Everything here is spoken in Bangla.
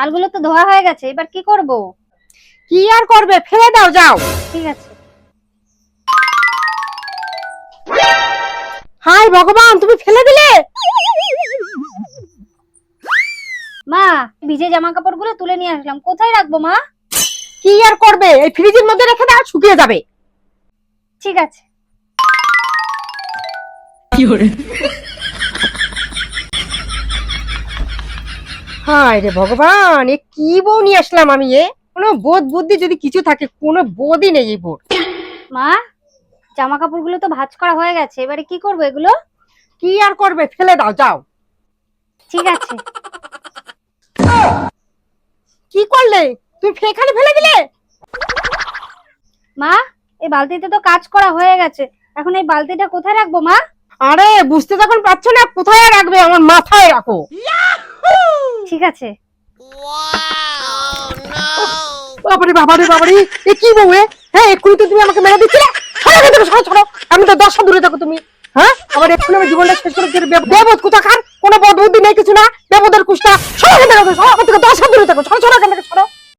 চালগুলো তো ধোয়া হয়ে গেছে, এবার কি করব? কি আর করবে, ফেলে দাও, যাও। ঠিক আছে। হায় ভগবান, তুমি ফেলে দিলে। মা, ভিজে জামা কাপড়গুলো তুলে নিয়ে আসলাম, কোথায় রাখবো মা? কি আর করবে, এই ফ্রিজের মধ্যে রেখে দাও, শুকিয়ে যাবে। ঠিক আছে। হায় রে ভগবান, এ কি বউ নিয়ে আসলাম আমি! কোনো বোধ বুদ্ধি যদি কিছু থাকে, কোনো বোধই নেই এই বউর। মা, জামা কাপড়গুলো তো ভাঁজ করা হয়ে গেছে, এবারে কি করবো এগুলো? কি আর করবে, ফেলে দাও, যাও। ঠিক আছে। কি করলে তুমি, এখানে ফেলে দিলে? মা, এই বালতিতে তো কাজ করা হয়ে গেছে, এখন এই বালতিটা কোথায় রাখবো মা? আরে বুঝতে যখন পারছো না কোথায় রাখবে, আমার মাথায় রাখো। ঠিক আছে। বাবারে বাবারে বাবারে, এ কি বউ! হ্যাঁ, এক্ষুনি তো তুমি আমাকে মেরে দিচ্ছিলে। সরো এখান থেকে, সরো সরো। আমি তো 10 দূরে থাকো তুমি। হ্যাঁ, আবার এক্ষুনি আমি জীবনটা শেষ করে দিলে। বেবোধ কোথাকার, কোনো বোধ বুদ্ধি নেই, কিছু না, বেবোধের কুষ্টা। সরো এখান থেকে, সরো এখান থেকে, 10 দূরে থাকো, সরো সরো এখান থেকে।